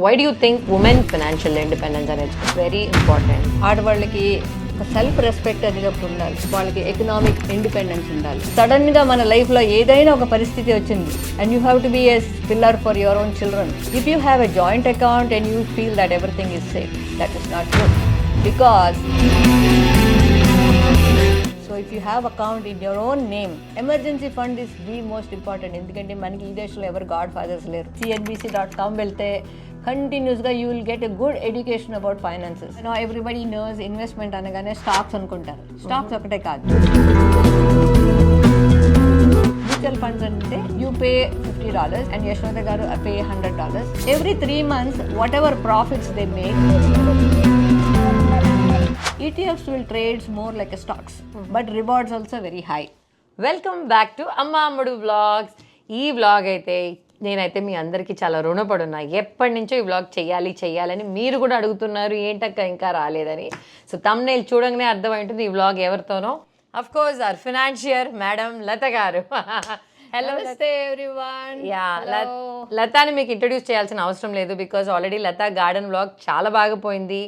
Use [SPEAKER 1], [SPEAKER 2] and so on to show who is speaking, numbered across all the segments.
[SPEAKER 1] why do you think women financial independence అనేది very important?
[SPEAKER 2] ఆడవాళ్ళకి self respect అనేది ఒకటి ఉండాలి, వాళ్ళకి ఎకనామిక్ ఇండిపెండెన్స్ ఉండాలి. సడన్గా మన లైఫ్లో ఏదైనా ఒక పరిస్థితి వచ్చింది and you have to be a pillar for your own children. If you have a joint account and you feel that everything is safe, that is not true. Because so if you have account in your own name, emergency fund is the most important. ఎందుకంటే మనకి ఈ దేశంలో ఎవరు God fathers లేరు. cnbc.com వెళ్తే కంటిన్యూస్గా you will get a good education about finances. Everybody knows investment అనగానే stocks అనుకుంటారు. స్టాక్స్ ఒకటే కాదు, మ్యూచువల్ ఫండ్స్ అంటే యూ పే $50 అండ్ యశ్వంత గారు pay $100. Every 3 months what ever profits they make, ETFs will trade more like a stocks, but rewards also very high.
[SPEAKER 1] Welcome back to అమ్మడు vlogs. ఈ vlog అయితే నేనైతే మీ అందరికీ చాలా రుణపడున్నా. ఎప్పటి నుంచో ఈ వ్లాగ్ చెయ్యాలని మీరు కూడా అడుగుతున్నారు, ఏంటక్క ఇంకా రాలేదని. సో థంబ్నెయిల్ చూడంగానే అర్థమైంటుంది ఈ వ్లాగ్ ఎవరితోనో. Of course our financier madam Latha garu. Hello
[SPEAKER 2] everyone.
[SPEAKER 1] Yeah, లతాని మీకు ఇంట్రడ్యూస్ చేయాల్సిన అవసరం లేదు, because already Latha garden vlog చాలా బాగా పోయింది.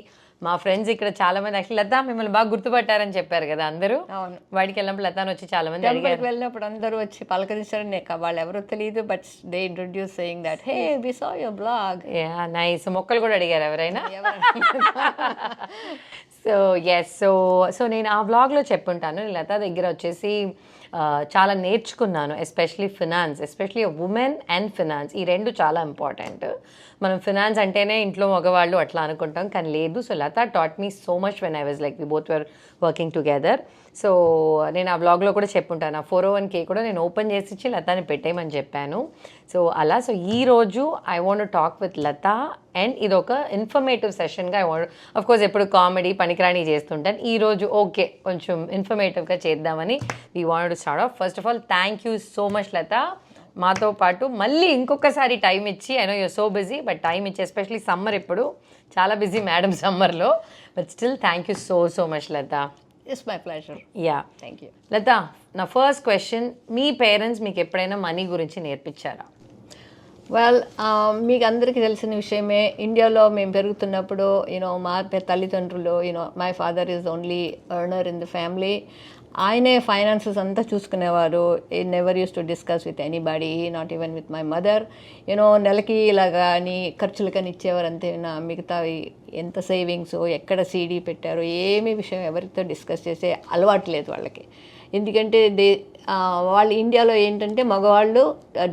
[SPEAKER 1] మా ఫ్రెండ్స్ ఇక్కడ చాలా మంది యాక్చువల్లీ లత మిమ్మల్ని బాగా గుర్తుపట్టారని చెప్పారు కదా అందరూ.
[SPEAKER 2] అవును,
[SPEAKER 1] వాడికి వెళ్ళినప్పుడు లతాని వచ్చి చాలా మంది
[SPEAKER 2] వెళ్ళినప్పుడు అందరూ వచ్చి పలకరించారని వాళ్ళు ఎవరో తెలియదు, but they introduce saying that hey we saw your blog.
[SPEAKER 1] Yeah, nice. మొక్కలు కూడా అడిగారు ఎవరైనా. సో ఎస్, సో నేను ఆ వ్లాగ్లో చెప్పుంటాను, లత దగ్గర వచ్చేసి చాలా నేర్చుకున్నాను. Especially finance, especially women and finance, ఈ రెండు చాలా ఇంపార్టెంట్. మనం ఫినాన్స్ అంటేనే ఇంట్లో మగవాళ్ళు అట్లా అనుకుంటాం, కానీ లేదు. So Lata taught me so much when I was like we both were working together. సో నేను ఆ వ్లాగ్లో కూడా చెప్పుంటాను, ఆ 401k కూడా నేను ఓపెన్ చేసి ఇచ్చి లతాని పెట్టేయమని చెప్పాను. సో అలా, సో ఈరోజు I want talk with Latha and ఇది ఒక ఇన్ఫర్మేటివ్ సెషన్గా ఐ వాంట్, అఫ్ కోర్స్ ఎప్పుడు కామెడీ పనికిరాని చేస్తుంటాను, ఈరోజు ఓకే కొంచెం ఇన్ఫర్మేటివ్గా చేద్దామని we want to start off. First of all thank you so much Latha, మాతో పాటు మళ్ళీ ఇంకొకసారి టైం ఇచ్చి. I know you're so busy, but time ఇచ్చి, ఎస్పెషలీ సమ్మర్ ఇప్పుడు చాలా బిజీ మేడం సమ్మర్లో, but still thank you so much Latha.
[SPEAKER 2] It's my pleasure.
[SPEAKER 1] Yeah,
[SPEAKER 2] thank you.
[SPEAKER 1] Latha, నా ఫస్ట్ క్వశ్చన్, మీ పేరెంట్స్ మీకు ఎప్పుడైనా మనీ గురించి నేర్పించారా?
[SPEAKER 2] వెల్, మీకు అందరికీ తెలిసిన విషయమే, ఇండియాలో మేము పెరుగుతున్నప్పుడు మా తల్లిదండ్రులు my father is only earner in the family. ఆయనే ఫైనాన్సెస్ అంతా చూసుకునేవారు. Never use to discuss with anybody, not even with my mother. నెలకి ఇలాగా అని ఖర్చులకని ఇచ్చేవారు అంతే. మిగతావి ఎంత సేవింగ్స్, ఎక్కడ సీడీ పెట్టారు, ఏమీ విషయం ఎవరితో డిస్కస్ చేసే అలవాటు లేదు వాళ్ళకి. ఎందుకంటే వాళ్ళు ఇండియాలో ఏంటంటే మగవాళ్ళు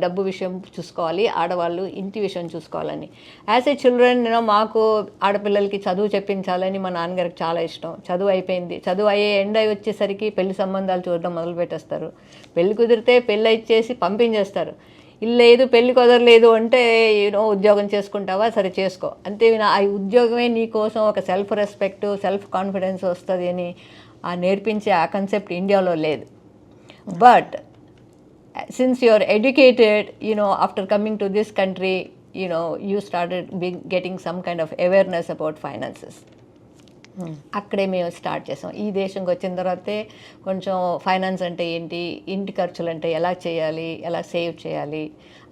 [SPEAKER 2] డబ్బు విషయం చూసుకోవాలి, ఆడవాళ్ళు ఇంటి విషయం చూసుకోవాలని. యాజ్ ఏ చిల్డ్రన్ మాకు ఆడపిల్లలకి చదువు చెప్పించాలని మా నాన్నగారికి చాలా ఇష్టం. చదువు అయిపోయింది, చదువు అయ్యే ఎండ్ అయి వచ్చేసరికి పెళ్లి సంబంధాలు చూడడం మొదలు పెట్టేస్తారు. పెళ్లి కుదిరితే పెళ్ళి ఇచ్చేసి పంపించేస్తారు. లేదు పెళ్లి కుదరలేదు అంటే ఉద్యోగం చేసుకుంటావా, సరే చేసుకో అంతే. ఆ ఉద్యోగమే నీ కోసం ఒక సెల్ఫ్ రెస్పెక్ట్, సెల్ఫ్ కాన్ఫిడెన్స్ వస్తుంది అని నేర్పించే ఆ కన్సెప్ట్ ఇండియాలో లేదు. But since you are educated, after coming to this country, you started getting some kind of awareness about finances. అక్కడే మేము స్టార్ట్ చేసాం. ఈ దేశంకి వచ్చిన తర్వాతే కొంచెం ఫైనాన్స్ అంటే ఏంటి, ఇంటి ఖర్చులు అంటే ఎలా చేయాలి, ఎలా సేవ్ చేయాలి,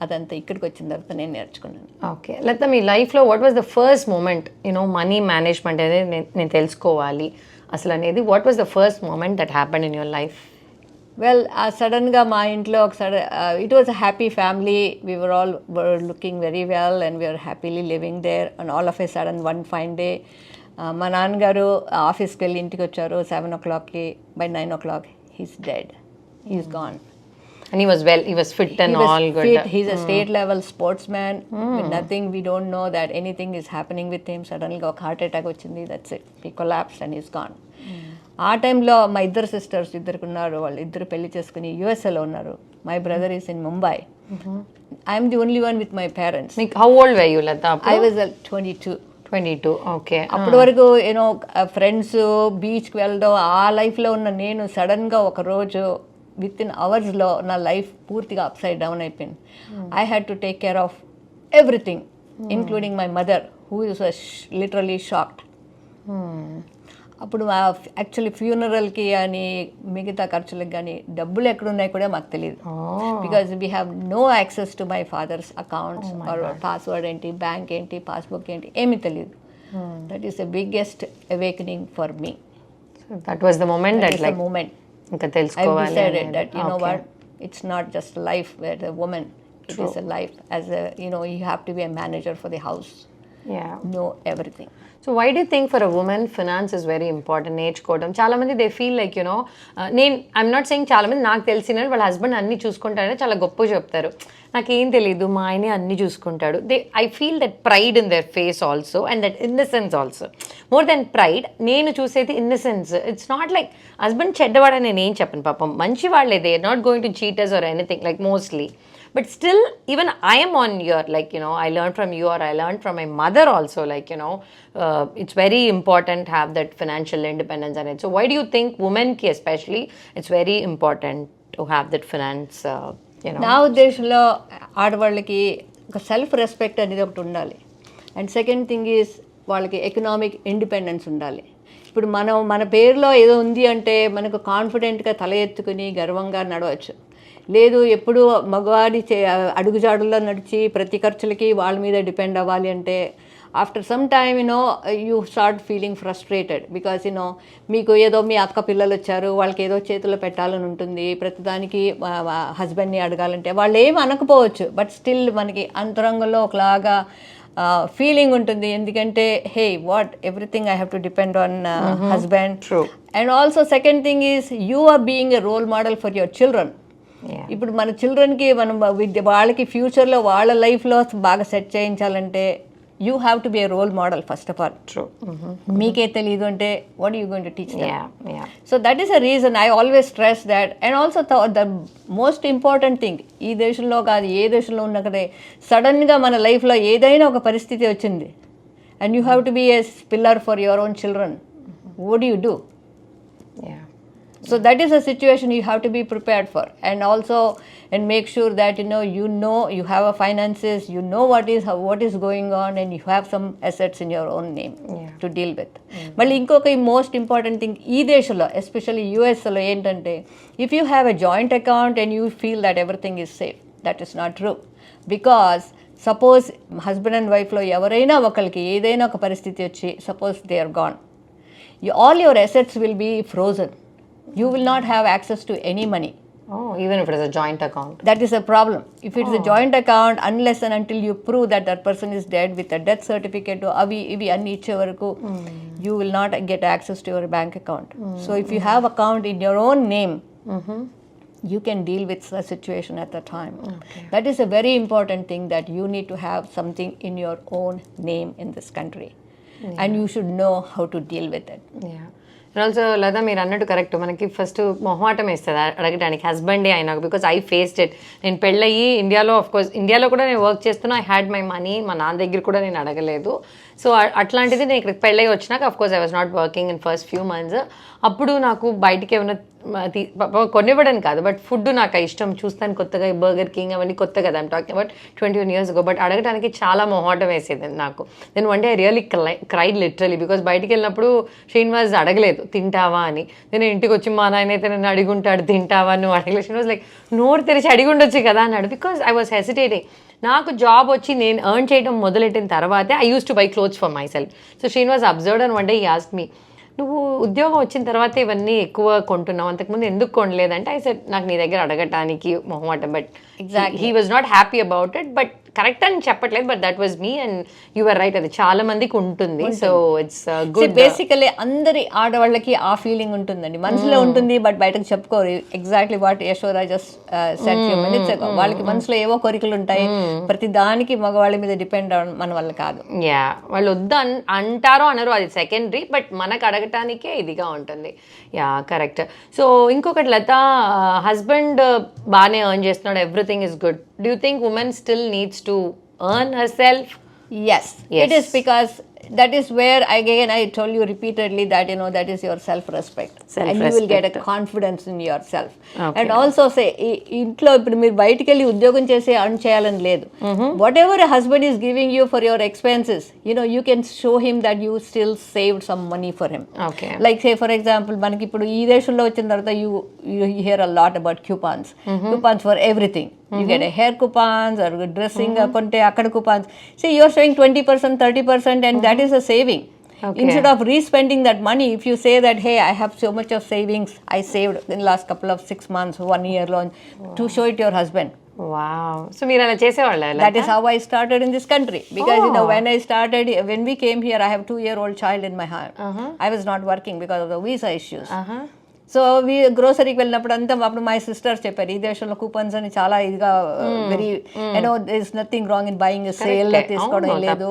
[SPEAKER 2] అదంతా ఇక్కడికి వచ్చిన తర్వాత నేను నేర్చుకున్నాను.
[SPEAKER 1] ఓకే లత, మీ లైఫ్లో what was the first moment money management అనేది నేను తెలుసుకోవాలి అసలు అనేది, what was the first moment that happened in your life?
[SPEAKER 2] Well, సడన్గా మా ఇంట్లో ఒకసారి it was a happy family. We were all looking very well and we are happily living there. And all of a sudden one fine day మా నాన్నగారు ఆఫీస్కి వెళ్ళి ఇంటికి వచ్చారు 7 o'clockకి. By 9 o'clock he's dead, he's gone.
[SPEAKER 1] And he was well, he was fit and all good.
[SPEAKER 2] Fit. He's a state level sportsman. Nothing, we don't know that anything is happening with him. Suddenly ఒక heart attack వచ్చింది, that's it, he collapsed and he's gone. ఆ టైంలో మా ఇద్దరు sisters ఇద్దరికి ఉన్నారు, వాళ్ళు ఇద్దరు పెళ్లి చేసుకుని యూఎస్ఏలో ఉన్నారు. My brother is in Mumbai. I'm the only one with my parents.
[SPEAKER 1] How old were you Latha?
[SPEAKER 2] I was 22.
[SPEAKER 1] Okay.
[SPEAKER 2] అప్పటి వరకు ఫ్రెండ్స్ బీచ్కి వెళ్ళడం ఆ లైఫ్లో ఉన్న నేను సడన్గా ఒకరోజు విత్ ఇన్ అవర్స్లో నా లైఫ్ పూర్తిగా అప్సైడ్ డౌన్ అయిపోయింది. I had to take care of everything, including my mother who is literally shocked. అప్పుడు యాక్చువల్లీ ఫ్యూనరల్కి అని మిగతా ఖర్చులకు కానీ డబ్బులు ఎక్కడున్నాయి కూడా మాకు తెలియదు. Because we have no access to my father's accounts or password ఏంటి, బ్యాంక్ ఏంటి, పాస్బుక్ ఏంటి, ఏమీ తెలియదు. That is the biggest awakening for me.
[SPEAKER 1] That was the moment that like
[SPEAKER 2] moment
[SPEAKER 1] ఇంకా తెలుసుకోవాలి.
[SPEAKER 2] I decided that you know what, it's not just a life where the woman, it is a life as a, you know, you have to be a manager for the house.
[SPEAKER 1] Yeah.
[SPEAKER 2] Know everything.
[SPEAKER 1] So why do you think for a woman finance is very important? నేర్చుకోవడం చాలా మంది they feel like you know నేను I'm not saying చాలా మంది నాకు తెలిసిన వాళ్ళ husband అన్ని చూసుకుంటారని చాలా గొప్ప చెప్తారు. నాకేం తెలీదు మా ఆయనే అన్ని చూసుకుంటాడు. I feel that pride in their face also and that innocence also. More than pride నేను చూసేది innocence. It's not like husband చెడ్డవాడని నేను ఏం చెప్పను, పాపం మంచి వాళ్ళే, they are not going to cheaters or anything like mostly. But still, even I am on your, like, you know, I learned from you or I learned from my mother also, like, you know, it's very important to have that financial independence and it. So why do you think women ki especially, it's very important to have that finance, you know?
[SPEAKER 2] నా ఉద్దేశంలో ఆడవాళ్ళకి ఒక self respect అనేది ఒకటి ఉండాలి. And second thing is వాళ్ళకి economic independence ఉండాలి. ఇప్పుడు మన పేరులో ఏదో ఉంది అంటే మనకు కాన్ఫిడెంట్గా తల ఎత్తుకుని గర్వంగా నడవచ్చు. లేదు ఎప్పుడు మగవాడి అడుగుజాడుల్లో నడిచి ప్రతి ఖర్చులకి వాళ్ళ మీద డిపెండ్ అవ్వాలి అంటే after some time you start feeling frustrated. Because మీకు ఏదో మీ అక్క పిల్లలు వచ్చారు, వాళ్ళకి ఏదో చేతిలో పెట్టాలని ఉంటుంది, ప్రతిదానికి హస్బెండ్ని అడగాలంటే వాళ్ళు ఏమి అనకపోవచ్చు, బట్ స్టిల్ మనకి అంతరంగంలో ఒకలాగా ఫీలింగ్ ఉంటుంది. ఎందుకంటే hey what everything I have to depend on husband. And also second thing is you are being a role model for your children. ఇప్పుడు మన చిల్డ్రన్కి మనం వాళ్ళకి ఫ్యూచర్లో వాళ్ళ లైఫ్లో బాగా సెట్ చేయించాలంటే you have to be a role model first of all. మీకే తెలియదు అంటే what you going to teach them? So that is a reason I always stress that. And also the most important thing, ఈ దేశంలో కాదు ఏ దేశంలో ఉన్నా కదా, సడన్గా మన లైఫ్లో ఏదైనా ఒక పరిస్థితి వచ్చింది and you have to be A pillar for your own children. What do you do? So that is a situation you have to be prepared for, and also and make sure that you have a finances, you know what is going on, and you have some assets in your own name to deal with. Malli inkoka most important thing ee deshalo especially US lo entante, if you have a joint account and you feel that everything is safe, that is not true. Because suppose husband and wife lo evaraina okalki edaina oka paristhiti vachi suppose they are gone, all your assets will be frozen. You will not have access to any money.
[SPEAKER 1] Oh, even if it is a joint account.
[SPEAKER 2] That is a problem. If it is a joint account, unless and until you prove that person is dead with a death certificate, ivi anni iche varaku, you will not get access to your bank account. So if you have account in your own name, you can deal with the situation at the time. That is a very important thing, that you need to have something in your own name in this country. And you should know how to deal with it.
[SPEAKER 1] Yeah. And also లేదా మీరు అన్నట్టు correct, మనకి first మొహమాటం వేస్తుంది అడగడానికి హస్బెండే అయినా, because I faced it. నేను పెళ్ళయ్యి ఇండియాలో, ఆఫ్కోర్స్ ఇండియాలో కూడా నేను వర్క్ చేస్తున్నా, ఐ హ్యాడ్ మై మనీ, మా నాన్న దగ్గర కూడా నేను అడగలేదు. సో అట్లాంటిది నేను ఇక్కడికి పెళ్ళయ్యి వచ్చినాక of course I was not working in first few months. అప్పుడు నాకు బయటికి ఏమైనా కొనివ్వడానికి కాదు, బట్ ఫుడ్ నాకు ఇష్టం, చూస్తాను కొత్తగా బర్గర్ కింగ్ అవన్నీ కొత్త కదా, I'm talking about 21 years ago. But అడగడానికి చాలా మొహాటం వేసేది నాకు. Then one day I really cried literally, because బయటికి వెళ్ళినప్పుడు శ్రీనివాస్ అడగలేదు తింటావా అని. నేను ఇంటికి వచ్చి మా నాయన అయితే నన్ను అడిగుంటాడు తింటావా, నువ్వు అడగలేదు. శ్రీనివాస్ లైక్ నోరు తెరిచి అడిగుండొచ్చు కదా అన్నాడు, బికాజ్ ఐ వాజ్ హెసిటేటింగ్. నాకు జాబ్ వచ్చి నేను ఎర్న్ చేయడం మొదలెట్టిన తర్వాతే I use to buy clothes for my self. So Srinivas observed and one day he asked me, నువ్వు ఉద్యోగం వచ్చిన తర్వాత ఇవన్నీ ఎక్కువ కొంటున్నావు, అంతకుముందు ఎందుకు కొనలేదంటే ఐ సెడ్ నాకు నీ దగ్గర అడగటానికి మొహమాట. But he was not happy about it. But correct అని చెప్పట్లేదు, but that was me and you are right, అది చాలా మందికి ఉంటుంది. So it's good.
[SPEAKER 2] బేసికలీ అందరి ఆడవాళ్ళకి ఆ ఫీలింగ్ ఉంటుందండి, మనసులో ఉంటుంది, బట్ బయటకు చెప్పుకోరు. Exactly what Yashoda just said few minutes ago. వాళ్ళకి మనసులో ఏవో కోరికలు ఉంటాయి, ప్రతి దానికి మగవాళ్ళ మీద డిపెండ్ అవడం మన వల్ల కాదు.
[SPEAKER 1] యా, వాళ్ళు వద్దు అంటారో అనరు, అది సెకండరీ, బట్ మనకు అడగటానికే ఇదిగా ఉంటుంది. Yeah correct. సో ఇంకొకటి లత, హస్బెండ్ బాగానే ఎర్న్ చేస్తున్నాడు, everything is good. Do you think woman still needs to earn herself?
[SPEAKER 2] Yes. It is because that is where again I told you repeatedly that that is your self-respect. And you will get a confidence in yourself. And also say ఇంట్లో ఇప్పుడు మీరు బయటికి వెళ్ళి ఉద్యోగం చేసి earn చేయాలని లేదు. Whatever a husband is giving you for your expenses, you can show him that you still saved some money for him. Like say for example మనకి ఇప్పుడు ఈ దేశంలో వచ్చిన తర్వాత you hear a lot about coupons. Coupons for everything. You get a hair coupons or dressing konte akkada coupons. See, you are saving 20%, 30%, and that is a saving. Instead of re-spending that money, if you say that, hey, I have so much of savings I saved in the last couple of 6 months, 1 year long, to show it to your husband.
[SPEAKER 1] Wow. So మీరు అలా చేసేవాళ్ళ?
[SPEAKER 2] That is how I started in this country. Because when we came here, I have 2-year-old child in my home. I was not working because of the visa issues. So గ్రోసరీకి వెళ్ళినప్పుడు అంతా అప్పుడు my sisters చెప్పారు ఈ దేశంలో coupons అని చాలా ఇదిగా very is nothing wrong in buying sale తీసుకోవడం లేదు.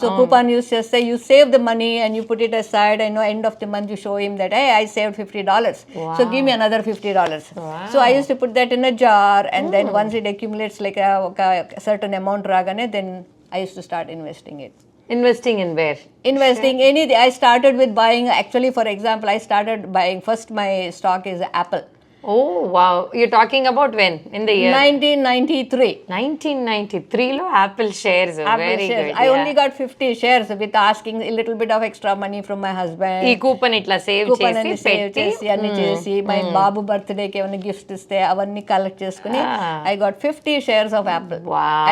[SPEAKER 2] సో కూపన్ యూస్ చేస్తే you save the money and you put it aside and end of the month you show him that I saved $50. So give me another $50. So I used to put that in a jar and then once it accumulates like a certain amount రాగానే then I used to start investing it.
[SPEAKER 1] Investing in where?
[SPEAKER 2] Investing anything. I started with buying, actually for example, I started buying, first my stock is Apple.
[SPEAKER 1] Oh wow, you're talking about when? In the year
[SPEAKER 2] 1993.
[SPEAKER 1] 1993 lo Apple shares. Very
[SPEAKER 2] shares.
[SPEAKER 1] good.
[SPEAKER 2] I only got 50 shares with asking a little bit of extra money from my husband.
[SPEAKER 1] ఈ coupon ఇట్లా save చేసి
[SPEAKER 2] అన్ని చేసి my Babu birthday కి ఏమైనా gift ఇస్తే అవన్నీ collect చేసుకుని I got 50 shares of Apple.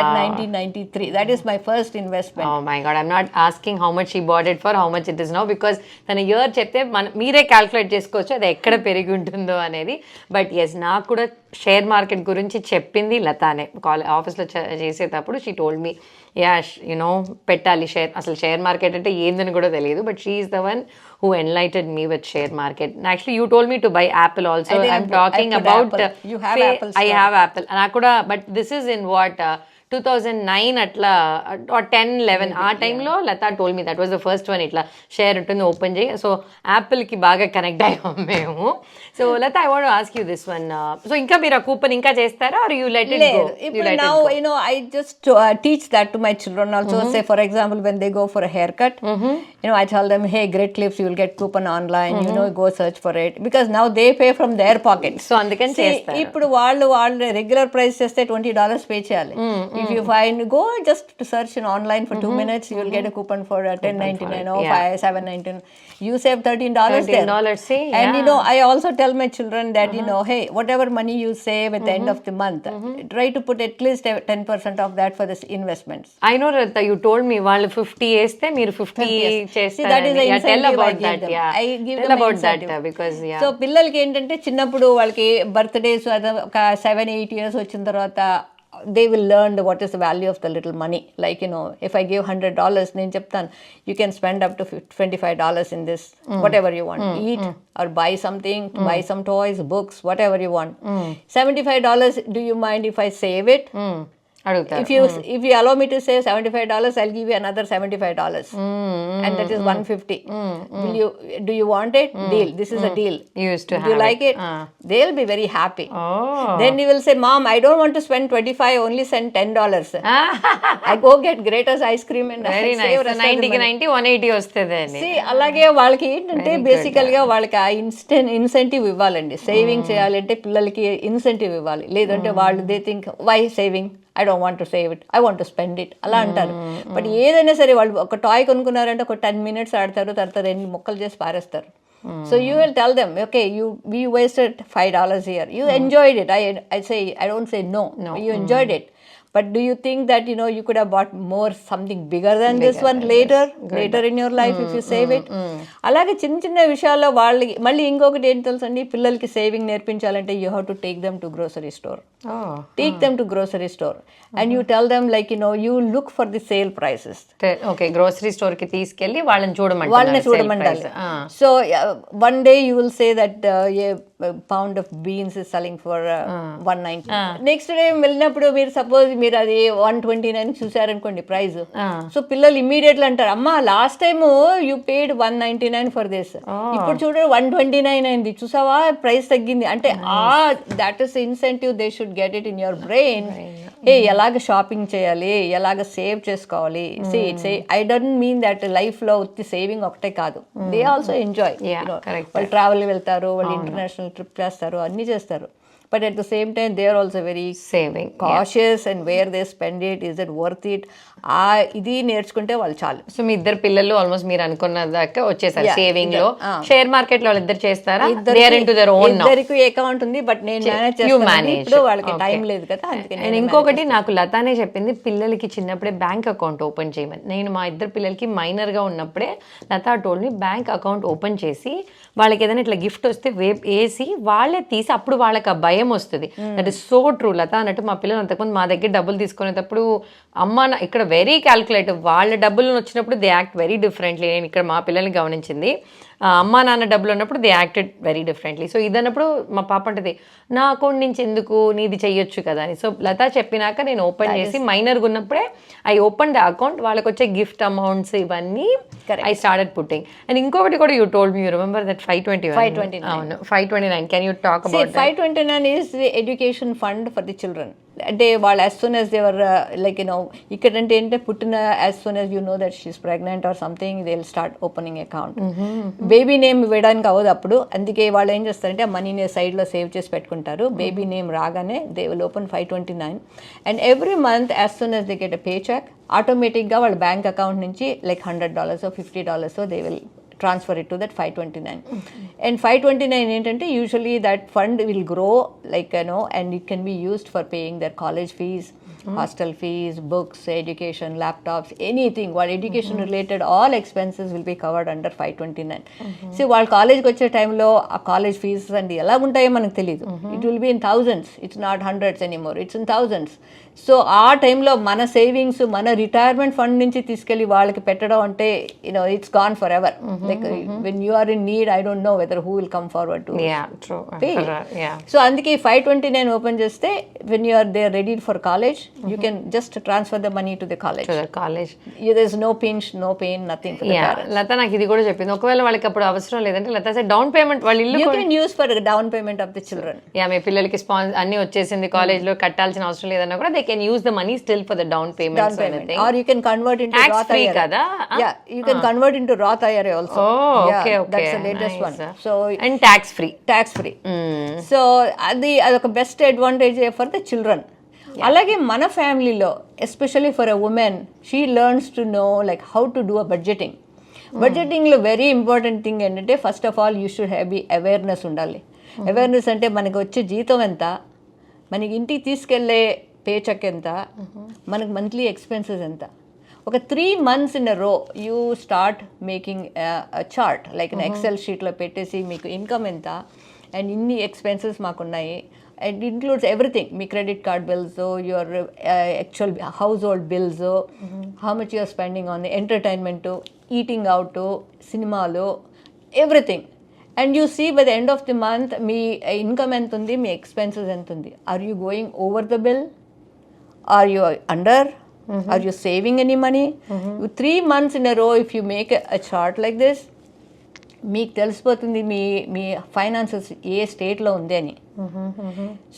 [SPEAKER 2] At 1993. That is my first investment.
[SPEAKER 1] Oh my god, I'm not asking how much he bought it for, how much it is now, because తన year చెప్తే మీరే calculate చేసుకోవచ్చు అది ఎక్కడ పెరిగి ఉంటుందో అనేది. But yes నాకు కూడా షేర్ మార్కెట్ గురించి చెప్పింది లతానే ఆఫీస్లో చేసేటప్పుడు. షీ టోల్డ్ మీ పెట్టాలి షేర్, అసలు షేర్ మార్కెట్ అంటే ఏందని కూడా తెలియదు. But she is the one who enlightened me with share market. And actually you told me to buy Apple also. I'm talking about
[SPEAKER 2] you have Apple.
[SPEAKER 1] I have Apple and akuda, but this is in what 2009 atla or 10 11 ఆ టైంలో Lata told me that was the first one ఇట్లా share ఉంటుంది open చేయి. So యాపిల్కి బాగా connect అయ్యాము మేము. So Lata I want ask you this one. So ఇంకా మీరు ఆ కూపన్ ఇంకా చేస్తారా or you let it go?
[SPEAKER 2] Now I just teach that to my children also. Say for example when they go for a haircut, I tell them, hey, great clips, you will get coupon online, go search for it, because now they pay from their pockets.
[SPEAKER 1] So అందుకని చేస్తారు.
[SPEAKER 2] ఇప్పుడు వాళ్ళు regular price చేస్తే $20 pay చేయాలి. If you go just to search in online for 2 minutes, you will get a coupon for $10.99 or $7.99. You save $13 there.
[SPEAKER 1] See?
[SPEAKER 2] And I also tell my children that hey, whatever money you save at the end of the month, try to put at least 10% of that for this investments.
[SPEAKER 1] I know that you told me వాళ్ళు 50 వేస్తే మీరు 50 చేస్తారు.
[SPEAKER 2] See, that is the incentive I give them. I give them
[SPEAKER 1] about
[SPEAKER 2] incentive.
[SPEAKER 1] that because
[SPEAKER 2] So పిల్లలకి ఏంటంటే చిన్నప్పుడు వాళ్ళకి birthdays ఒక 7-8 years వచ్చిన తర్వాత they will learn what is the value of the little money. Like if I give $100, నేను చెప్తాను you can spend up to $25 in this, whatever you want, eat or buy something, buy some toys, books, whatever you want. $75, do you mind if I save it? If you allow me to save $75, I'll give you another $75, and that is $150. Do you want it? Deal. This is a deal.
[SPEAKER 1] You used to
[SPEAKER 2] do you like it? They'll be very happy. Then you will say, Mom, I don't want to spend $25, only send $10. I go get Greatest ice cream and
[SPEAKER 1] very nice. So 90 కి 90 180 వస్తుంది.
[SPEAKER 2] See, అలాగే వాళ్ళకి ఏంటంటే బేసికల్ గా వాళ్ళకి ఆ incentive ఇవ్వాలండి. సేవింగ్ చేయాలంటే పిల్లలకి ఇన్సెంటివ్ ఇవ్వాలి. లేదంటే వాళ్ళు they think why saving, I don't want to save it, I want to spend it అలా అంటారు. బట్ ఏదైనా సరే వాళ్ళు ఒక టాయ్ కొనుక్కున్నారంటే ఒక 10 minutes ఆడతారు, తర్వాత 2 ముక్కలు చేసి పారేస్తారు. So you will tell them, okay, we wasted $5 here, you enjoyed it. I say, I don't say no. You enjoyed it, but do you think that you could have bought more, something bigger than this one later in your life if you save it? అలాగే చిన్న చిన్న విషయాల్లో వాళ్ళకి మళ్ళీ ఇంకొకటి ఏంటి తెలుసండి, పిల్లలకి saving నేర్పించాలంటే you have to take them to grocery store. Take them to grocery store and you tell them like you look for the sale prices.
[SPEAKER 1] Okay, grocery store కి తీసుకెళ్ళి వాళ్ళని చూడమంటారు.
[SPEAKER 2] So one day you will say that a pound of beans is selling for $190. Next day వెళ్ళినప్పుడు మీరు suppose మీరు అది 129 చూసారనుకోండి price, so పిల్లలు immediately అంటారు అమ్మా last time you paid 199 for this, ఇప్పుడు చూడండి 129 అయింది చూసావా ప్రైస్ తగ్గింది అంటే that is incentive they should get it in your brain. ఎలాగ షాపింగ్ చేయాలి, ఎలాగ సేవ్ చేసుకోవాలి. I don't mean that life లో సేవింగ్ ఒకటే కాదు, దే ఆల్సో ఎంజాయ్. వాళ్ళు ట్రావెల్ వెళ్తారు, వాళ్ళు ఇంటర్నేషనల్ ట్రిప్ చేస్తారు, అన్ని చేస్తారు. But at the same time, they are also very
[SPEAKER 1] saving,
[SPEAKER 2] cautious, and where they spend it, is it worth it? ఇది నేర్చుకుంటే వాళ్ళు చాలు.
[SPEAKER 1] సో మీ ఇద్దరు పిల్లలు ఆల్మోస్ట్ మీరు అనుకున్న దాకా వచ్చేసారు సేవింగ్ లో. షేర్ మార్కెట్ లో వాళ్ళిద్దరు చేస్తారా? They are into their own now.
[SPEAKER 2] ఇద్దరికి అకౌంట్ ఉంది, బట్ నేను మేనేజ్ చేస్తాను. ఇప్పుడు వాళ్ళకి టైం లేదు కదా, అందుకే.
[SPEAKER 1] నేను ఇంకొకటి నాకు లతానే చెప్పింది, పిల్లలకి చిన్నప్పుడే బ్యాంక్ అకౌంట్ ఓపెన్ చేయమని. నేను మా ఇద్దరు పిల్లలకి మైనర్ గా ఉన్నప్పుడే లతా టోల్ని బ్యాంక్ అకౌంట్ ఓపెన్ చేసి వాళ్ళకి ఏదైనా ఇట్లా గిఫ్ట్ వస్తే వేసి వాళ్ళే తీసి అప్పుడు వాళ్ళకి ఆ భయం వస్తుంది. దట్ ఈస్ సో ట్రూ లత అన్నట్టు. మా పిల్లలు అంతకుముందు మా దగ్గర డబ్బులు తీసుకునేటప్పుడు అమ్మ ఇక్కడ వెరీ క్యాల్కులేటివ్, వాళ్ళ డబ్బులు వచ్చినప్పుడు దే యాక్ట్ వెరీ డిఫరెంట్లీ. నేను ఇక్కడ మా పిల్లల్ని గమనించింది, అమ్మ నాన్న డబ్బులు ఉన్నప్పుడు they acted very differently. So ఇదన్నప్పుడు మా పాప అంటది నా అకౌంట్ నుంచి ఎందుకు, నీది చెయ్యొచ్చు కదా అని. సో లతా చెప్పినాక నేను ఓపెన్ చేసి మైనర్గా ఉన్నప్పుడే ఐ ఓపెన్ ద అకౌంట్, వాళ్ళకి వచ్చే గిఫ్ట్ అమౌంట్స్ ఇవన్నీ ఐ స్టార్టెడ్ పుట్టింగ్. అండ్ ఇంకొకటి కూడా you told me, you remember that 529. అవును 529. Can you talk about
[SPEAKER 2] 529 is the education fund for the children. అంటే వాళ్ళు as soon as they were like ఇక్కడంటే ఏంటంటే పుట్టిన as soon as you know that she's pregnant or something, they will start opening account. Baby name వేయడానికి అవ్వదు అప్పుడు, అందుకే వాళ్ళు ఏం చేస్తారంటే ఆ మనీని సైడ్లో సేవ్ చేసి పెట్టుకుంటారు. బేబీ నేమ్ రాగానే they will open 529 and every month as soon as they get a pay cheque, ఆటోమేటిక్గా వాళ్ళ బ్యాంక్ అకౌంట్ నుంచి like $100 $50 they will transfer it to that 529. And 529 ఏంటంటే usually that fund will grow like and it can be used for paying their college fees, hostel fees, books, education, laptops, anything. What education related all expenses will be covered under 529. See వాళ్ళ కాలేజ్కి వచ్చే టైంలో ఆ college fees అంటే ఎలా ఉంటాయో మనకు తెలియదు. It will be in thousands, it's not hundreds anymore, it's in thousands. So ఆ టైంలో మన సేవింగ్స్ మన రిటైర్మెంట్ ఫండ్ నుంచి తీసుకెళ్ళి వాళ్ళకి పెట్టడం అంటే it's gone forever. Like when you are in need, I don't know whether who will come forward to pay. So అందుకే 529 ఓపెన్ చేస్తే when you are there ready for college, you can just transfer the money to the college. There is no pinch, no pain, nothing.
[SPEAKER 1] Latha నాకు ఇది కూడా చెప్పింది, ఒకవేళ వాళ్ళకి అప్పుడు అవసరం లేదంటే లత డౌన్ పేమెంట్ వాళ్ళ ఇల్లు
[SPEAKER 2] you can use for down payment of the children.
[SPEAKER 1] మీ పిల్లలకి అన్ని వచ్చేసింది, కాలేజ్ లో కట్టాల్సిన అవసరం లేదన్నా కూడా can use the money still for the down payment
[SPEAKER 2] or you can convert into Roth IRA kada. Yeah, you can convert into Roth IRA also.
[SPEAKER 1] Okay.
[SPEAKER 2] That's the latest one. So
[SPEAKER 1] and tax free.
[SPEAKER 2] So adaka best advantage for the children. Alage mana family lo, especially for a woman, she learns to know like how to do a budgeting. Budgeting lo very important thing endante, first of all you should have awareness undali. Awareness ante manaki వచ్చే జీతం ఎంత, మనకి ఇంటికి తీసుకెళ్లే pay check ఎంత, మనకు monthly expenses ఎంత. ఒక 3 months in a row you start making chart like Excel షీట్లో పెట్టేసి మీకు ఇన్కమ్ ఎంత అండ్ ఇన్ని ఎక్స్పెన్సెస్ మాకున్నాయి. అండ్ ఇంక్లూడ్స్ ఎవ్రీథింగ్, మీ credit card bills, your actual household bills, how much you're spending on the entertainment, eating out, సినిమాలు, everything. And you see by the end of the month, మీ income ఎంత ఉంది, మీ expenses ఎంత ఉంది. Are you going over the bill, are you under, are you saving any money. 3 months in a row if you make a chart like this, మీకు తెలిసిపోతుంది మీ finances ఏ స్టేట్లో ఉంది అని.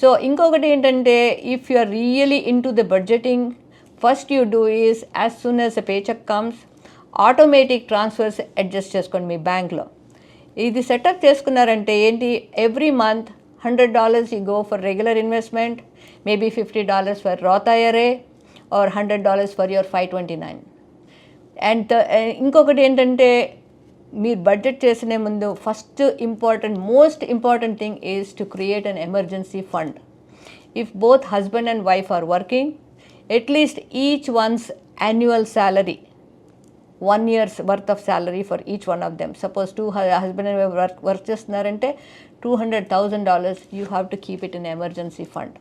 [SPEAKER 2] సో ఇంకొకటి ఏంటంటే, if you are really into the budgeting, first you do is as soon as a pay cheque comes, automatic transfers adjust చేసుకోండి మీ బ్యాంక్లో. ఇది సెటప్ చేసుకున్నారంటే ఏంటి, every month $100 you go for regular investment, maybe $50 for Roth IRA or $100 for your 529. And ఇంకొకటి ఏంటంటే, మీరు budget చేసిన ముందు first most important thing is to create an emergency fund. If both husband and wife or working, at least each one's annual salary, 1 year's worth of salary for each one of them. Suppose 2 husband and wife work చేస్తున్నారంటే $200,000 you have to keep it in emergency fund.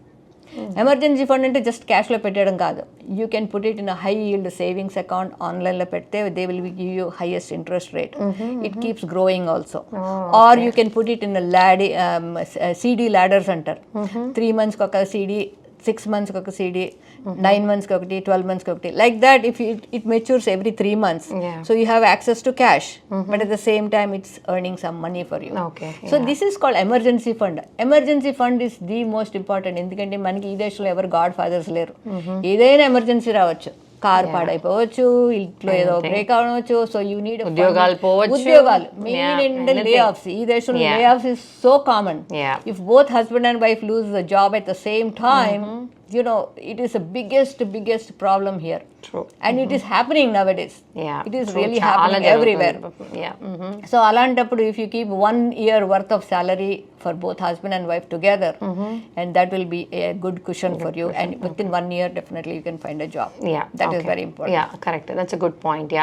[SPEAKER 2] Emergency fund అంటే just క్యాష్లో పెట్టడం కాదు. You can put it in high yield savings account, ఆన్లైన్లో పెడితే they will give you highest interest rate. It keeps growing also. Or you can put it in CD ladders అంటారు. 3 months ఒక CD 6 మంత్స్కి ఒక CD, 9 మంత్స్కి ఒకటి, 12 మంత్స్కి ఒకటి, like that. If it మెచ్యూర్స్ every 3 months, so you have access to cash, but at the same time it's earning some money for you. So this is called emergency fund. Emergency fund is the most important, ఎందుకంటే మనకి ఈ దేశంలో ఎవరు God fathers లేరు. ఏదైనా emergency రావచ్చు, car పాడైపోవచ్చు, ఇంట్లో ఏదో బ్రేక్ అవ్వచ్చు. సో యూ నీడ్ ఉద్యోగాలు, మెయిన్ ఏంటంటే లే ఆఫ్స్. ఈ దేశంలో లే offs is so common. If both husband and wife lose the job at the same time, you know, it is the biggest problem here. True. And it is happening nowadays. It is really happening everywhere. So alantappudu, if you keep 1 year worth of salary for both husband and wife together, and that will be a good cushion for you, and within 1 year definitely you can find a job. That is very important.
[SPEAKER 1] Correct, that's a good point.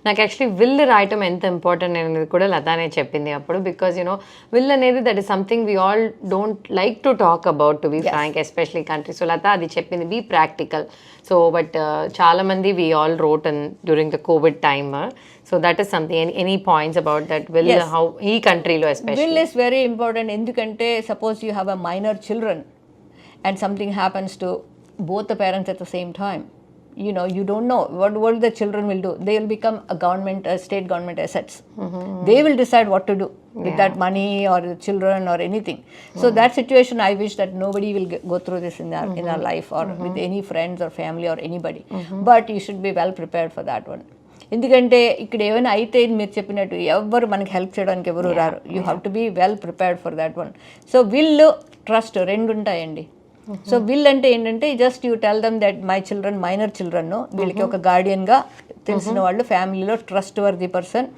[SPEAKER 1] నాకు actually will రాయటం ఎంత important అనేది కూడా లతానే చెప్పింది అప్పుడు, because you know, will అనేది that is something we all don't like to talk about, to be frank, especially country. So Lata అది చెప్పింది, be practical. So but చాలా మంది we all wrote during the COVID time. So that is something, any points about that will? How ఈ countryలో especially
[SPEAKER 2] will is very important. ఎందుకంటే suppose you have a minor children and something happens to both the parents at the same time, you know, you don't know what the children will do. They will become a state government assets. They will decide what to do with that money or the children or anything. So that situation, I wish that nobody will go through this in our life, or with any friends or family or anybody. But you should be well prepared for that one. ఎందుకంటే ఇక్కడ ఏమైనా అయితే మీరు చెప్పినట్టు ఎవరు మనకి help చేయడానికి ఎవరు రారు. You have to be well prepared for that one. So will, trust రెండు ఉంటాయండి. సో విల్ అంటే ఏంటంటే just you tell them that my children, minor children, వీళ్ళకి ఒక గార్డియన్గా తెలిసిన వాళ్ళు, ఫ్యామిలీలో trustworthy person,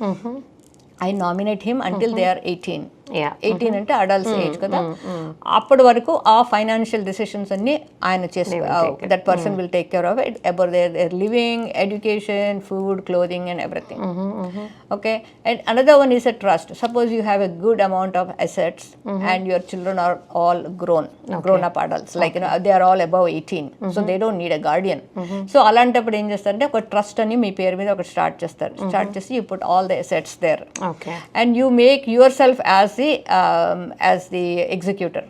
[SPEAKER 2] I nominate him until they are 18. 18 అంటే అడల్ట్స్ ఏజ్ కదా, అప్పటి వరకు ఆ ఫైనాన్షియల్ డిసిషన్స్ అన్ని ఆయన చేసి that person will take care of it, about their living, education, food, clothing and everything. Okay, and another one is a trust. Suppose you have a good amount of assets and your children are all grown up adults, like you know, they are all above 18, so they don't need a guardian. So అలాంటప్పుడు ఏం చేస్తారంటే ఒక trust అని మీ పేరు మీద ఒకటి start చేస్తారు. Start చేసి you put all the assets there, and you make yourself as the executor.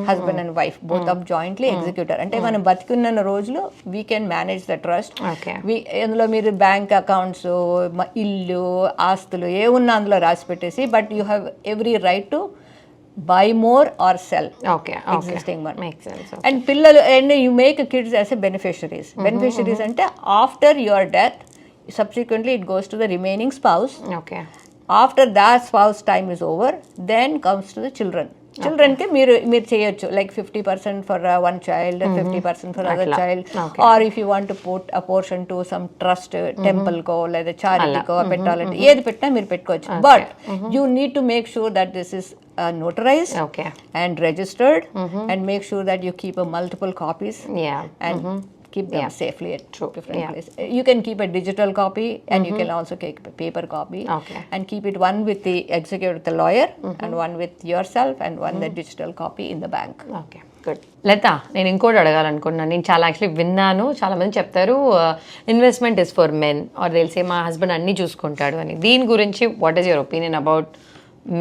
[SPEAKER 2] Husband and wife both of jointly executor. అంటే మనం బతికున్న రోజులు we can manage the trust. అందులో మీరు బ్యాంక్ అకౌంట్స్, ఇల్లు, ఆస్తులు ఏమున్నా అందులో రాసి పెట్టేసి, but you have every right to buy more or sell existing one.
[SPEAKER 1] Makes sense.
[SPEAKER 2] And పిల్లలు, and you make kids as a beneficiaries. Beneficiaries అంటే after your death, subsequently it goes to the remaining spouse. After that spouse time is over, then comes to the children. Children కి మీరు చేయొచ్చు, like 50% for one child and 50% for other child, or if you want to put a portion to some trust, temple కో లేదా charity కో పెట్టాలంటే ఏది పెట్టినా మీరు పెట్టుకోవచ్చు. But you need to make sure that this is notarized and registered, and make sure that you keep a multiple copies and keep them safely at different places. You can keep a digital copy, and you can also keep a paper copy, and keep it one with the executor, the lawyer, and one with yourself, and one the digital copy in the bank.
[SPEAKER 1] Good. Latha, నేను ఇంకోటి అడగాలనుకున్నాను. నేను చాలా actually విన్నాను, చాలా మంది చెప్తారు investment is for men, or తెలిసే మా హస్బెండ్ అన్నీ చూసుకుంటాడు అని. దీని గురించి what is your opinion about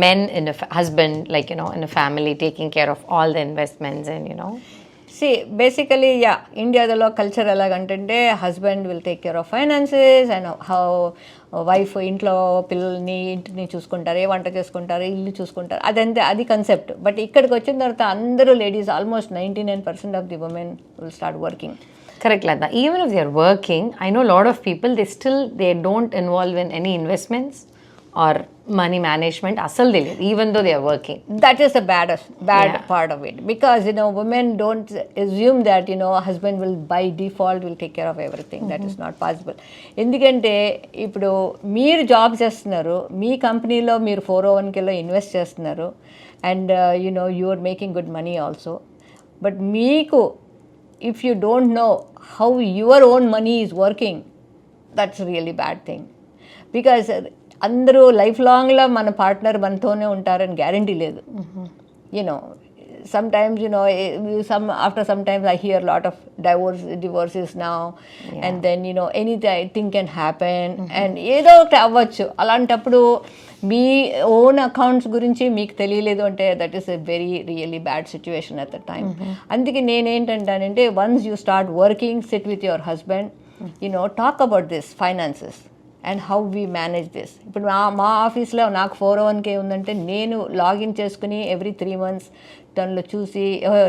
[SPEAKER 1] men in a husband, like you know, in a family taking care of all the investments and you know?
[SPEAKER 2] See, basically, ఇండియాలో culture ఎలాగంటే husband will take care of finances, and how wife ఇంట్లో పిల్లల్ని, ఇంటిని చూసుకుంటారు, ఏ వంట చేసుకుంటారు, ఇల్లు చూసుకుంటారు, అదంతే, అది కన్సెప్ట్. బట్ ఇక్కడికి వచ్చిన తర్వాత అందరూ ladies, almost 99% of the women will start working.
[SPEAKER 1] Correct, Lata. Even if they are working, I know a lot of people, they don't involve in any investments or money management, asal they live, even though they are working.
[SPEAKER 2] That is the bad part of it, because you know, women don't assume that you know, husband will by default will take care of everything. That is not possible. ఎందుకంటే ఇప్పుడు మీరు job చేస్తున్నారు, మీ కంపెనీలో మీరు 401kలో invest చేస్తున్నారు, and you know, you are making good money also. But మీకు, if you don't know how your own money is working, that's really bad thing. Because అందరూ లైఫ్ లాంగ్లో మన పార్ట్నర్ మనతోనే ఉంటారని గ్యారంటీ లేదు. You know, sometimes, after sometimes I hear a lot of divorces now, and then, anything can happen, and ఏదో ఒకటి అవ్వచ్చు. అలాంటప్పుడు మీ ఓన్ అకౌంట్స్ గురించి మీకు తెలియలేదు అంటే that is a very really bad situation at the time. అందుకే నేనేంటంటానంటే once you start working, sit with your husband, talk about this finances and how we manage this. ఇప్పుడు మా ఆఫీస్లో నాకు 401k ఉందంటే నేను లాగిన్ చేసుకుని ఎవ్రీ 3 months దానిలో చూసి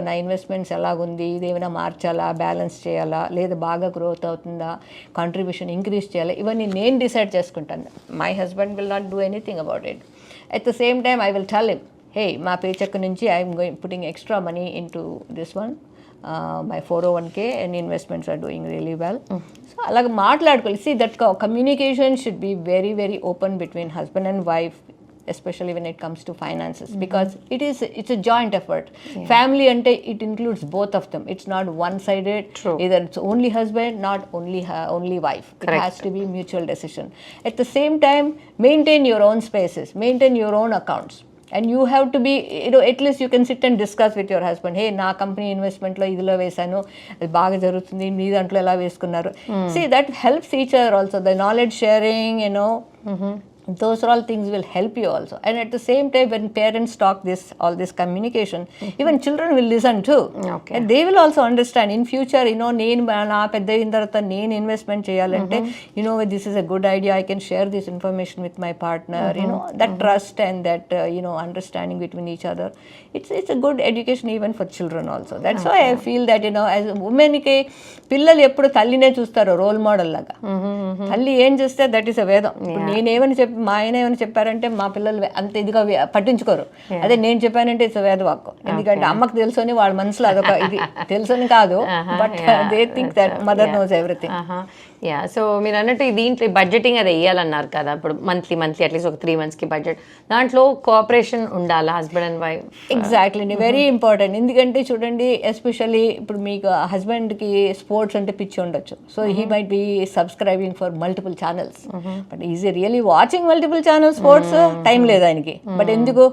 [SPEAKER 2] నా ఇన్వెస్ట్మెంట్స్ ఎలాగుంది, ఇదేమైనా మార్చాలా, బ్యాలెన్స్ చేయాలా, లేదా బాగా గ్రోత్ అవుతుందా, కాంట్రిబ్యూషన్ ఇంక్రీజ్ చేయాలా, ఇవన్నీ నేను డిసైడ్ చేసుకుంటాను. My husband will not do anything about it. At the same time I will tell him, hey, మా పే చెక్ నుంచి I'm putting extra money into this one, my 401k and investments are doing really well. So అలాగ మాట్లాడుకోవాలి. See, that communication should be very, very open between husband and wife, especially when it comes to finances, because it's a joint effort. Family ante it includes both of them. It's not one sided.
[SPEAKER 1] True.
[SPEAKER 2] Either it's only husband, not only wife.
[SPEAKER 1] Correct.
[SPEAKER 2] It has to be mutual decision. At the same time, maintain your own spaces, maintain your own accounts. And you have to be, at least you can sit and discuss with your husband, hey, నా company ఇన్వెస్ట్మెంట్లో ఇదిలో వేసాను, అది బాగా జరుగుతుంది, మీ దాంట్లో ఎలా వేసుకున్నారు. See, that helps each other also. The knowledge sharing, those are all things will help you also. And at the same time, when parents talk all this communication, even children will listen too.
[SPEAKER 1] Okay.
[SPEAKER 2] And they will also understand in future, నేను నా పెద్ద అయిన తర్వాత నేను investment చేయాలంటే, this is a good idea, I can share this information with my partner, that trust and that understanding between each other. It's a good education even for children also. That's why I feel that, as a woman కి పిల్లలు ఎప్పుడు తల్లినే చూస్తారు role model లాగా. తల్లి ఏం చేస్తే that is అ వేదం. నేనేమని మా ఆయన ఏమని చెప్పారంటే మా పిల్లలు అంత ఇదిగా పట్టించుకోరు. అదే నేను చెప్పానంటే ఇట్స్ వేదవాక్కు. ఎందుకంటే అమ్మకు తెలుసని వాళ్ళ మనసులో అదొక ఇది తెలుసని కాదు, but they think that mother knows everything.
[SPEAKER 1] Yeah, so మీరు అన్నట్టు దీంట్లో బడ్జెటింగ్ అది వేయాలన్నారు కదా, ఇప్పుడు మంత్లీ అట్లీస్ట్ ఒక 3 months బడ్జెట్, దాంట్లో కోఆపరేషన్ ఉండాలా husband and wife?
[SPEAKER 2] Exactly, very important. ఎందుకంటే చూడండి, ఎస్పెషల్లీ ఇప్పుడు మీకు హస్బెండ్కి స్పోర్ట్స్ అంటే పిచ్చి ఉండొచ్చు. So he might be subscribing for multiple channels, but is really watching multiple channels sports? Time లేదు ఆయనకి. బట్ ఎందుకు?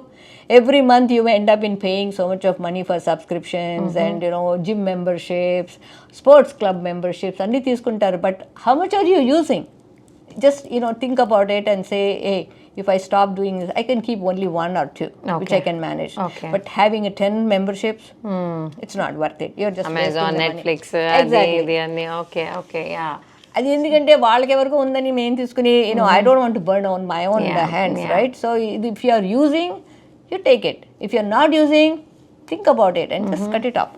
[SPEAKER 2] Every month you end up in paying so much of money for subscriptions and gym memberships, sports club memberships, and తీసుకుంటారు. But how much are you using? Just think about it and say, hey, if I stop doing this, I can keep only 1 or 2, which I can manage.
[SPEAKER 1] Okay.
[SPEAKER 2] But having 10 memberships, it's not worth it. You're just
[SPEAKER 1] Amazon, Netflix,
[SPEAKER 2] exactly.
[SPEAKER 1] Okay, yeah.
[SPEAKER 2] అది ఎందుకంటే వాళ్ళకి ఎవరికి ఉందని మేము తీసుకుని I don't want to burn on my own hands, right? So if you are using, you take it. If you're not using, think about it and just cut it off.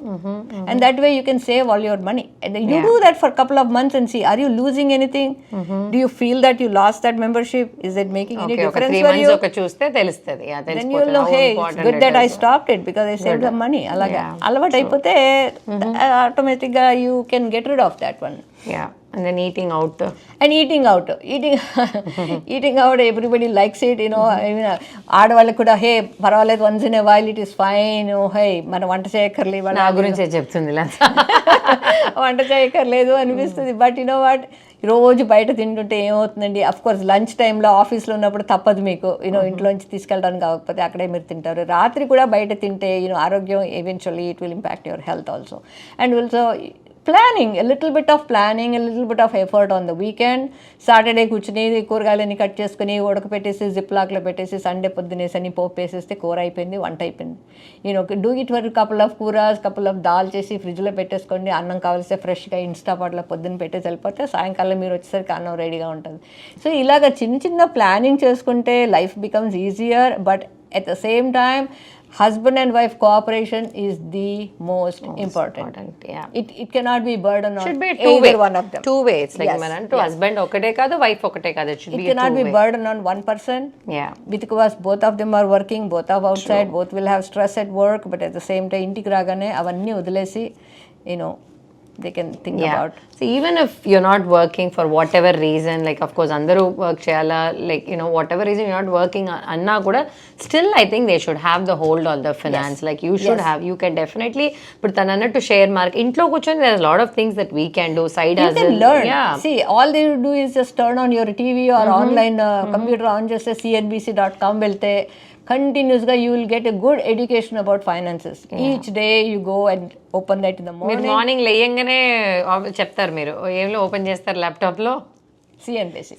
[SPEAKER 2] And that way you can save all your money. And then you do that for a couple of months and see, are you losing anything? Do you feel that you lost that membership? Is it making any difference for you?
[SPEAKER 1] ఒక చూస్తే తెలుస్తుంది.
[SPEAKER 2] Then you'll know, hey, it's good that I stopped it because I saved some money. అలాగా అలవాటు అయిపోతే ఆటోమేటిక్గా you can get rid of that one.
[SPEAKER 1] Yeah. And then eating out.
[SPEAKER 2] Eating out, everybody likes it, I mean, ఆడవాళ్ళకి కూడా hey పర్వాలేదు, once in a while it is fine, hey మనం వంట చేయక్కర్లేదు,
[SPEAKER 1] నా గురించే చెప్తుంది
[SPEAKER 2] వంట చేయక్కర్లేదు అనిపిస్తుంది. బట్ వాట్, రోజు బయట తింటుంటే ఏమవుతుందండి, అఫ్ కోర్స్ లంచ్ టైంలో ఆఫీస్లో ఉన్నప్పుడు తప్పదు మీకు, ఇంట్లోంచి తీసుకెళ్ళడానికి కాకపోతే అక్కడే మీరు తింటారు. రాత్రి కూడా బయట తింటే ఆరోగ్యం eventually it will impact your health also. And also planning, a little bit of effort on the weekend. Saturday కూర్చుని కూరగాయలన్నీ కట్ చేసుకుని ఉడకపెట్టేసి జిప్లాక్లో పెట్టేసి సండే పొద్దునేసని పోపు వేసేస్తే కూర అయిపోయింది, వంట అయిపోయింది. Do it for couple of కూరస్, కపుల్ ఆఫ్ దాల్ చేసి ఫ్రిడ్జ్లో పెట్టేసుకోండి. అన్నం కావాల్స్తే ఫ్రెష్గా ఇన్స్టాపాట్లో పొద్దున్న పెట్టేసి వెళ్ళిపోతే సాయంకాలం మీరు వచ్చేసరికి అన్నం రెడీగా ఉంటుంది. సో ఇలాగ చిన్న ప్లానింగ్ చేసుకుంటే life becomes easier. But at the same time, husband and wife cooperation is the most important.
[SPEAKER 1] Yeah,
[SPEAKER 2] it cannot be burden on
[SPEAKER 1] should be
[SPEAKER 2] either one of them.
[SPEAKER 1] Two ways, like man to husband okate kaadu, wife okate kaadu. It should be,
[SPEAKER 2] cannot be burden on one person.
[SPEAKER 1] Yeah,
[SPEAKER 2] because both of them are working, both are outside. True. Both will have stress at work, but at the same time intiకి రాగానే అవన్నీ వదిలేసి they can think about.
[SPEAKER 1] So even if you're not working for whatever reason, like of course andaru work cheyala, like whatever reason you're not working anna kuda, still I think they should have the hold on the finance. Yes. Like you should have, you can definitely put tanana to share mark intlo kuchoni, there's a lot of things that we can do, side hustle.
[SPEAKER 2] You can learn. Yeah, see, all they do is just turn on your TV or online computer on, just say cnbc.com velte కంటిన్యూస్గా you will get a good education about finances. Each day you go and open that in the
[SPEAKER 1] మీరు morning లేయంగానే చెప్తారు, మీరు ఏంలో open చేస్తారు ల్యాప్టాప్లో? CNBC.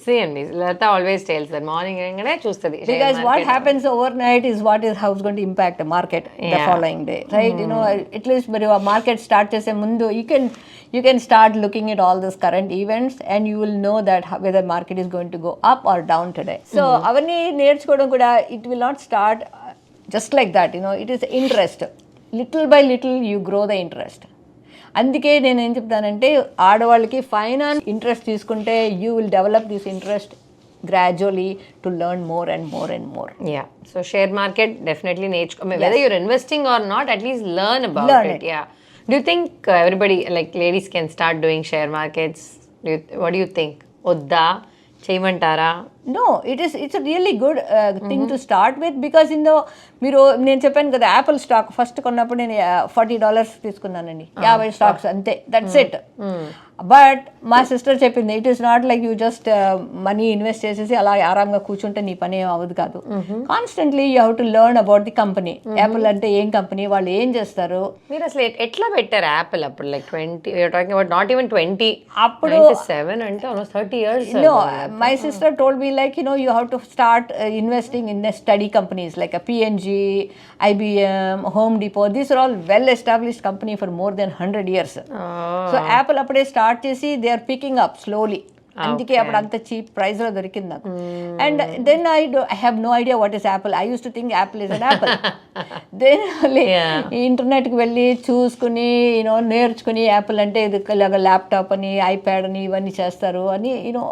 [SPEAKER 1] Lata always tells that morning chustadi.
[SPEAKER 2] Because what happens overnight is how it's going to impact the market the following day, right? You know, at least when your market start chese mundu, you can start looking at all these current events and you will know that whether market is going to go up or down today. So avanni nerchukodam kuda, it will not start just like that. You know, it is interest. Little by little you grow the interest. అందుకే నేను ఏం చెప్తానంటే, ఆడవాళ్ళకి finance interest తీసుకుంటే you will develop this interest gradually to learn more and more and more.
[SPEAKER 1] Yeah, so share market definitely నేర్చుకో, whether you're investing or not, at least learn about it. Yeah, do you think everybody like ladies can start doing share markets? What you think? వద్దా, చేయమంటారా?
[SPEAKER 2] No, it's a really good thing to start with, because మీరు నేను చెప్పాను కదా, Apple stock first కొన్నప్పుడు నేను $40 తీసుకున్నానండి, 50 stocks అంతే, దట్స్ ఇట్. బట్ మా సిస్టర్ చెప్పింది, it is not like you just money invest చేసేసి అలా ఆరాంగా కూర్చుంటే నీ పని ఏం అవ్వదు కాదు. Constantly you have to learn about the company. Apple అంటే ఏం కంపెనీ, వాళ్ళు ఏం చేస్తారు.
[SPEAKER 1] మీరు అసలు ఎట్లా పెట్టారు యాపిల్ అప్పుడు? Like 20, you're talking about not even 20, అప్పుడు 7 అంటే almost 30 years.
[SPEAKER 2] No, my sister told me, like, you know, you have to start investing in the study companies like a P&G, IBM, Home Depot. These are all well established company for more than 100 years. So Apple appude start chesi, they are picking up slowly. అందుకే అప్పుడు అంత cheap price లో దొరికింది నాకు. And then I have no idea what is Apple. I use to think Apple is an apple. Then ఇంటర్నెట్కి వెళ్ళి చూసుకుని you know నేర్చుకుని, యాపిల్ అంటే ఇది ఇలాగ ల్యాప్టాప్ అని, ఐప్యాడ్ అని, ఇవన్నీ చేస్తారు అని, you know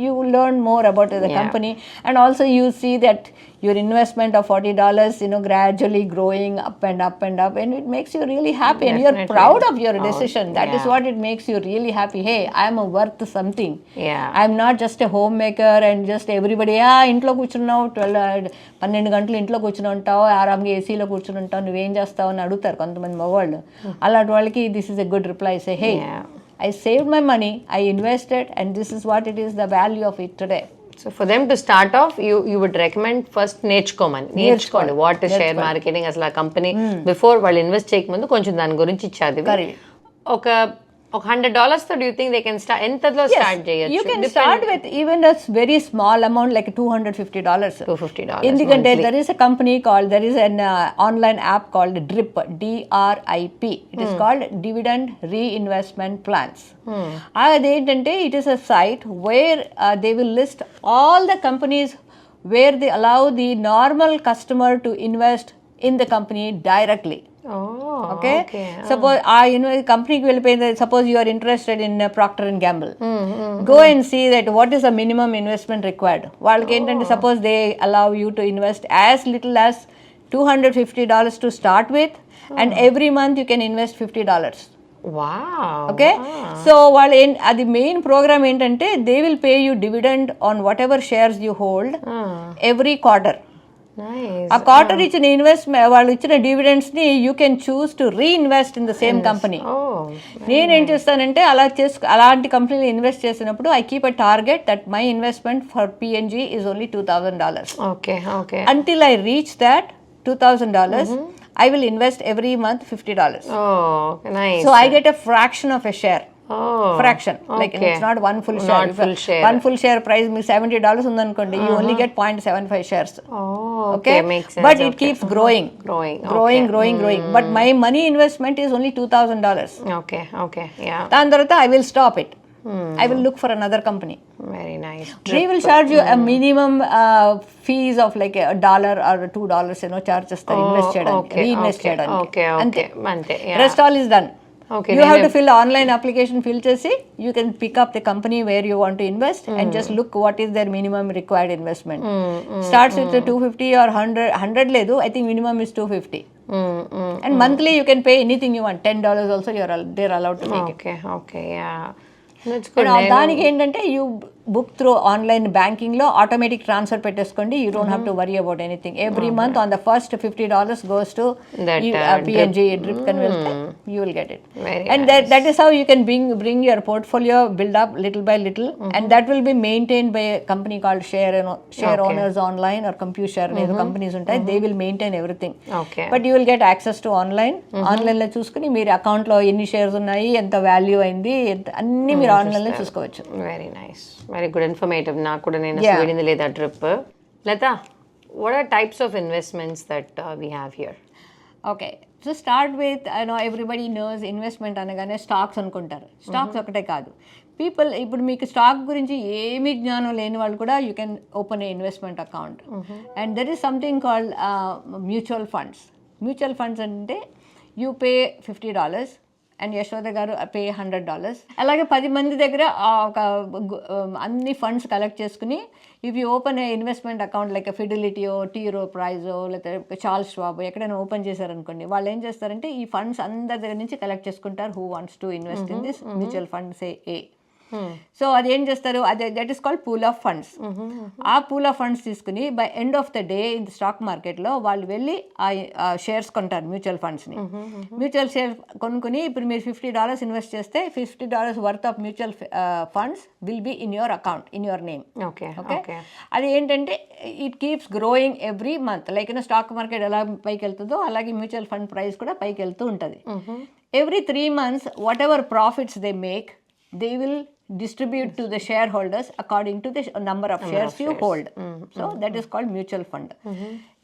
[SPEAKER 2] you learn more about the company. And also you see that your investment of $40, you know, gradually growing up and up and up, and it makes you really happy. Definitely. And you're proud of your decision. That is what it makes you really happy. Hey, I am worth something. I'm not just a homemaker and just everybody, ఇంట్లో కూర్చున్నావు 12 గంటలు ఇంట్లో కూర్చుని ఉంటావు, ఆరాంగా ఏసీలో కూర్చుని ఉంటావు, నువ్వేం చేస్తావు అని అడుగుతారు కొంతమంది మగవాళ్ళు. అలాంటి వాళ్ళకి this is a good reply. Say, hey, I saved my money, I invested, and this is what it is, the value of it today.
[SPEAKER 1] So for them to start off, you would recommend first నేర్చుకోండి what is share marketing, అసలు ఆ company before వాళ్ళు invest చేయకముందు కొంచెం దాని గురించి చదివి ఒక $100 తో, do you think they can start? ఎంతలో స్టార్ట్ చేయొచ్చు?
[SPEAKER 2] You can start with even a very small amount like $250. ఎందుకంటే there is a company called, there is an online app called DRIP, DRIP. It is called Dividend Reinvestment Plans. అదేంటంటే it is a site where they will list all the companies where they allow the normal customer to invest in the company directly. Okay. Suppose company will pay. Suppose you are interested in Procter and Gamble. Go and see that what is the minimum investment required. వాళ్ళకి ఏంటంటే, suppose they allow you to invest as little as $250 to start with, and every month you can invest $50.
[SPEAKER 1] Wow.
[SPEAKER 2] Okay. So వాళ్ళు అది main programme ఏంటంటే, they will pay you dividend on whatever shares you hold every quarter. ఆ quarter ఇచ్చిన investment, వాళ్ళు ఇచ్చిన dividends ని you can choose to reinvest in the same company. నేనేం చేస్తానంటే, అలాంటి కంపెనీలో ఇన్వెస్ట్ చేసినప్పుడు I keep a target that my investment for P&G is only $2,000. Until I reach that $2,000, I will invest every month $50.
[SPEAKER 1] Nice.
[SPEAKER 2] So I get a fraction of a share. Fraction, like it's not one full share. One full share price means $70 ఉందనుకోండి, you only get 0.75 shares.
[SPEAKER 1] Okay, makes sense.
[SPEAKER 2] But it keeps growing. But my money investment is only $2,000.
[SPEAKER 1] Okay, yeah.
[SPEAKER 2] దాని తర్వాత I will stop it. I will look for another company.
[SPEAKER 1] Very nice.
[SPEAKER 2] They will charge you a minimum fees of like $1 or $2, you know, charge చేస్తారు invest చేయడానికి, reinvest చేయడానికి.
[SPEAKER 1] అంతే.
[SPEAKER 2] Rest all is done. Okay, you have to fill online application, fill chesi, you can pick up the company where you want to invest and just look what is their minimum required investment. Starts with the 250 or 100 ledu, I think minimum is 250. And monthly you can pay anything you want. $10 also they're allowed to make it.
[SPEAKER 1] Okay, yeah. That's good.
[SPEAKER 2] దానికి ఏంటంటే, book through online banking లో automatic transfer పెట్టేసుకోండి. You don't have to worry about anything. Every month on the first $50 goes to
[SPEAKER 1] That,
[SPEAKER 2] PNG drip can వెళ్తే you will get it.
[SPEAKER 1] Very
[SPEAKER 2] And that is how you can bring your portfolio build up little by little, and that will be maintained by a company called share owners online or CompuShare అనేదో companies ఉంటాయి. They will maintain everything.
[SPEAKER 1] Okay.
[SPEAKER 2] But you will get access to online. Online లో చూసుకుని మీరు account లో ఎన్ని shares ఉన్నాయి, ఎంత value అయింది, అన్ని మీరు ఆన్లైన్ లో చూసుకోవచ్చు.
[SPEAKER 1] Very nice, very good informative. నాకు కూడా నేను వినింది లేదా trip. Latha, what are types of investments that we have here?
[SPEAKER 2] Okay, so start with, everybody knows investment అనగానే స్టాక్స్ అనుకుంటారు. స్టాక్స్ ఒకటే కాదు, పీపుల్ ఇప్పుడు మీకు స్టాక్ గురించి ఏమీ జ్ఞానం లేని వాళ్ళు కూడా you can open a investment account. And there is something called mutual funds. Mutual funds అంటే you pay $50 and Yashoda garu pay $100. అలాగే 10 మంది దగ్గర ఒక అన్ని ఫండ్స్ కలెక్ట్ చేసుకుని if you open a investment account like ఫిడిలిటీయో, టీరో ప్రైజో, లేకపోతే చార్ల్స్ షవాబ్ ఎక్కడైనా ఓపెన్ చేశారనుకోండి, వాళ్ళు ఏం చేస్తారంటే ఈ ఫండ్స్ అందరి దగ్గర నుంచి కలెక్ట్ చేసుకుంటారు. Who wants to invest in this mutual fund say A. So అది ఏం చేస్తారు, that is called pool of funds. ఆ పూల్ ఆఫ్ ఫండ్స్ తీసుకుని by end of the day in stock మార్కెట్లో వాళ్ళు వెళ్ళి ఆ షేర్స్ కొంటారు, మ్యూచువల్ ఫండ్స్ని. మ్యూచువల్ షేర్ కొనుక్కుని ఇప్పుడు మీరు $50 ఇన్వెస్ట్ చేస్తే $50 worth of mutual funds will be in your account, in your name. Okay, అది ఏంటంటే it keeps growing every month. Like stock market ఎలా పైకి వెళ్తుందో అలాగే మ్యూచువల్ ఫండ్ ప్రైస్ కూడా పైకి వెళ్తూ ఉంటుంది. Every 3 months what ever profits they make, they will distribute to the shareholders according to the number of shares you hold. So that is called mutual fund.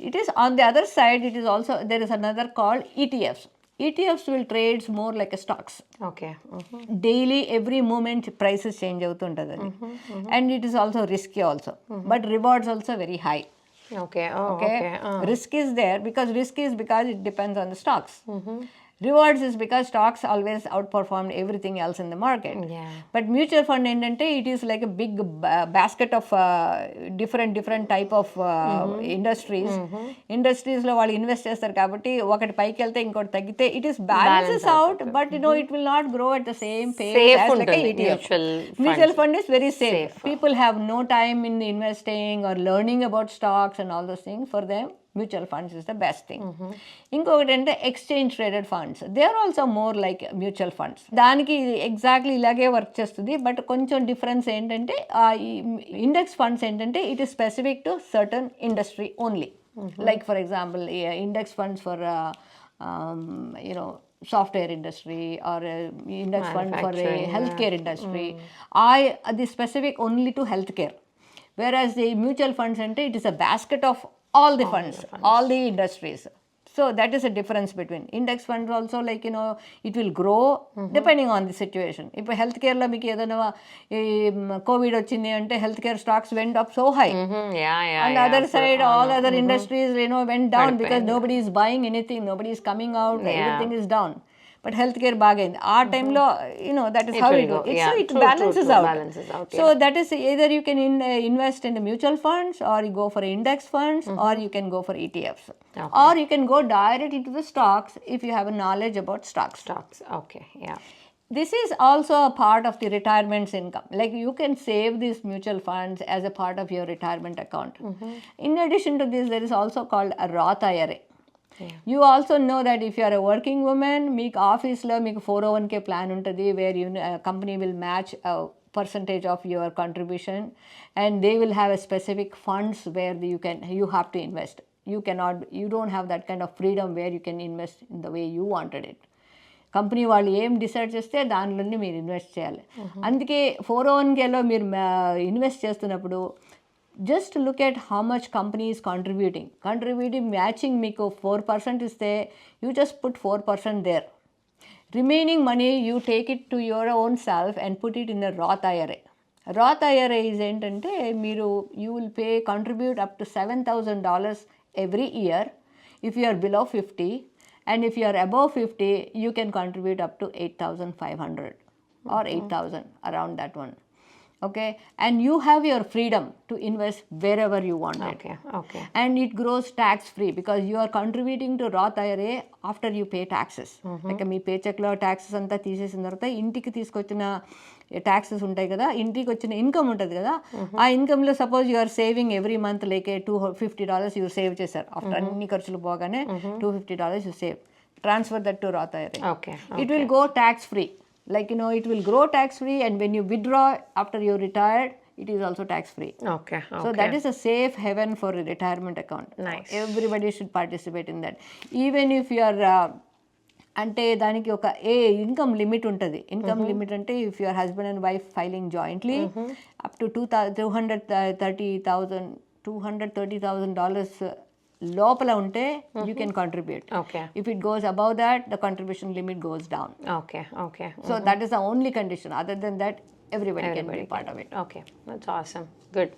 [SPEAKER 2] It is on the other side, it is also, there is another called ETFs. ETFs will trade more like a stocks.
[SPEAKER 1] Okay.
[SPEAKER 2] Daily, every moment prices change avutuntadi. And it is also risky also, but rewards also very high.
[SPEAKER 1] Okay.
[SPEAKER 2] Risk is there because it depends on the stocks. Rewards is because stocks always outperformed everything else in the market.
[SPEAKER 1] Yeah.
[SPEAKER 2] But mutual fund ఏంటంటే it is like a big basket of different type of industries. Industries లో వాళ్ళు invest చేస్తారు కాబట్టి ఒకటి పైకి వెళ్తే ఇంకోటి తగ్గితే it is balances out, but it will not grow at the same pace as like a ETF. Mutual fund is very safe. People have no time in investing or learning about stocks and all those things. For them, mutual funds is the best thing. ఇంకొకటి అంటే exchange traded funds, they are also more like mutual funds. దానికి exactly ఇలాగే work చేస్తుంది, but కొంచెం difference ఏంటంటే index funds ఏంటంటే it is specific to certain industry only. Like for example index funds for software industry or index fund for a healthcare industry. The specific only to healthcare. Whereas the mutual funds ante it is a basket of all the funds, all the industries. So that is a difference between index funds also, like it will grow depending on the situation. If healthcare lo meeku edana covid ochindi ante healthcare stocks went up so high. On the other side, all other industries went down because nobody is buying anything, nobody is coming out, everything is down. But healthcare బాగైంది ఆ టైంలో that is how it goes. So it balances out. So that is either you can invest in the mutual funds, or you go for index funds, or you can go for ETFs, or you can go directly to the stocks if you have a knowledge about stocks.
[SPEAKER 1] Okay, yeah.
[SPEAKER 2] This is also a part of the retirement income. Like you can save these mutual funds as a part of your retirement account. In addition to this, there is also called a Roth IRA. You also know that if you are a working woman, మీకు ఆఫీస్లో మీకు 401k plan ఉంటుంది, where company will match percentage of your contribution, and they will have a specific funds where you have to invest. You don't have that kind of freedom where you can invest in the way you wanted it. Company వాళ్ళు ఏం decide చేస్తే దానిలోనే మీరు invest చేయాలి. అందుకే 401kలో మీరు invest చేస్తున్నప్పుడు just look at how much company is contributing matching మీకు 4% ఇస్తే you just put 4% there. Remaining money you take it to your own self and put it in a Roth IRA. Roth IRA is ఏంటంటే మీరు you will contribute up to $7,000 every year if you are below 50, and if you are above 50 you can contribute up to 8,500 or 8,000, around that one. Okay, and you have your freedom to invest wherever you want it.
[SPEAKER 1] Okay.
[SPEAKER 2] And it grows tax free because you are contributing to Roth IRA after you pay taxes. Like me paycheck లో taxes అంతా తీసేసిన తర్వాత ఇంటికి తీసుకొచ్చిన taxes ఉంటాయి కదా, ఇంటికి వచ్చిన ఇన్కమ్ ఉంటుంది కదా, ఆ ఇన్కమ్లో suppose you are saving every month like $250 you save చేశారు, ఆఫ్టర్ అన్ని ఖర్చులు పోగానే $250 you save, transfer that to Roth IRA.
[SPEAKER 1] Okay.
[SPEAKER 2] It will go tax free. Like, it will grow tax free, and when you withdraw after you're retired, it is also tax free.
[SPEAKER 1] Okay.
[SPEAKER 2] So that is a safe haven for a retirement account.
[SPEAKER 1] Nice.
[SPEAKER 2] Everybody should participate in that. Even if you are అంటే దానికి ఒక income limit ఉంటుంది. Income limit అంటే if your husband and wife filing jointly up to $230,000 లోపల ఉంటే you can contribute. If it goes above that the contribution limit goes down. So that is the only condition. Other than that everybody can be part of it.
[SPEAKER 1] Okay, that's awesome. Good.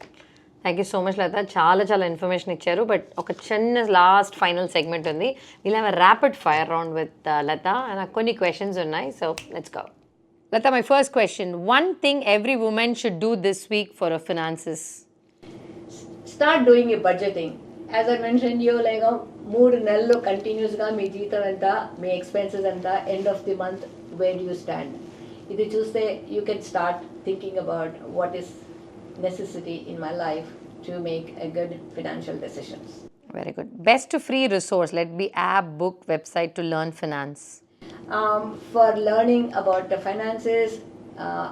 [SPEAKER 1] Thank you so much Latha. చాలా information ఇచ్చారు. But ఒక చిన్న last final segment ఉంది. We'll have a rapid fire round with Latha. నాకు కొన్ని questions ఉన్నాయి, so let's go. Latha, my first question, one thing every women should do this week for our finances.
[SPEAKER 2] Start doing a budgeting. As I mention you, like 3 నెలలు కంటిన్యూస్గా మీ జీతం ఎంత, మీ expenses ఎంత, end of the month where you stand, ఇది చూస్తే you can start thinking about what is necessity in my life to make a good financial decisions.
[SPEAKER 1] Very good. Best free resource, let be app, book, website to learn finance.
[SPEAKER 2] For learning about the finances,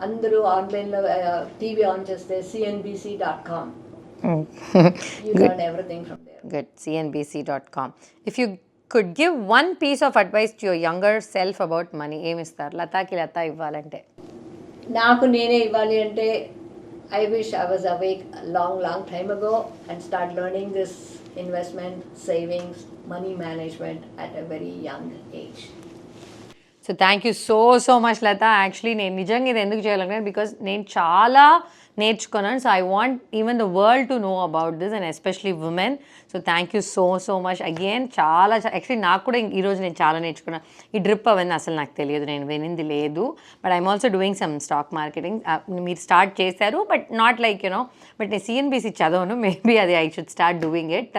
[SPEAKER 2] andaru online lo TV on cheste cnbc.com. You learn everything from there.
[SPEAKER 1] Good. cnbc.com. If you could give one piece of advice to your younger self about money, em istar? Lataki lata ivvalante.
[SPEAKER 2] Naaku nene ivvali ante, I wish I was awake a long time ago and start learning this investment, savings, money management at a very young age.
[SPEAKER 1] So thank you so much Lata. Actually నేను నిజంగా ఇది ఎందుకు చేయాలనుకున్నాను, because నేను చాలా నేర్చుకున్నాను. So I want even the world to know about this and especially women. So thank you so much again. Actually నాకు కూడా ఈరోజు నేను చాలా నేర్చుకున్నాను. ఈ డ్రిప్ అవన్నీ అసలు నాకు తెలియదు, నేను వినింది లేదు. But I'm also doing some stock marketing. మీరు స్టార్ట్ చేశారు, బట్ నాట్ లైక్ బట్ నేను సిఎన్బిసి చదవను. మేబీ అది I should start doing it.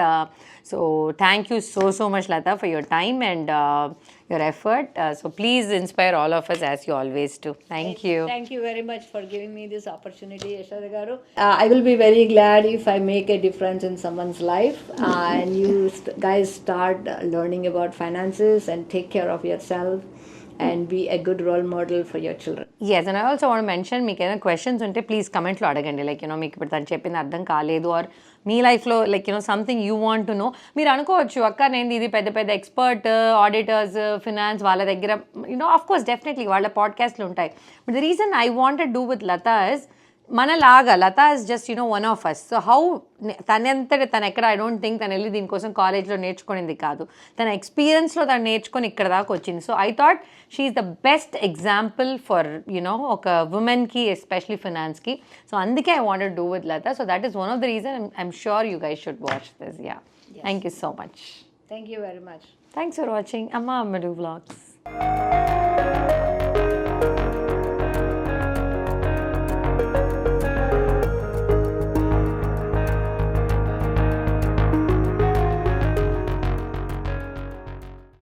[SPEAKER 1] So thank you so much Lata for your time and your effort. So please inspire all of us as you always do. Thank you.
[SPEAKER 2] Thank you very much for giving me this opportunity, Yashoda garu. I will be very glad if I make a difference in someone's life and you guys start learning about finances and take care of yourself and be a good role model for your children.
[SPEAKER 1] Yes, and I also want to mention, మీకు ఏమైనా questions ఉంటే please కమెంట్లో అడగండి. Like మీకు ఇప్పుడు తను చెప్పింది అర్థం కాలేదు, ఆర్ మీ లైఫ్లో like something you want to know. మీరు అనుకోవచ్చు, అక్క నేను ఇది పెద్ద ఎక్స్పర్ట్ ఆడిటర్స్ ఫినాన్స్ వాళ్ళ దగ్గర ఆఫ్ కోర్స్ డెఫినెట్లీ వాళ్ళ పాడ్కాస్ట్లు ఉంటాయి. But the reason I want to do with Latha is, మనలాగా Latha is just one of us. So how తను ఎక్కడ ఐ డోంట్ థింక్ తను వెళ్ళి దీనికోసం కాలేజ్లో నేర్చుకునేది కాదు. తన ఎక్స్పీరియన్స్లో తను నేర్చుకొని ఇక్కడ దాకా వచ్చింది. So I thought she is the best example for ఒక ఉమెన్కి, ఎస్పెషలీ ఫినాన్స్కి. సో అందుకే I want do with Lata. So that is one of the reason. I'm sure you guys should watch this. Yeah, thank you so much.
[SPEAKER 2] Thank you very much.
[SPEAKER 1] Thanks for watching Amma Ammadu Vlogs.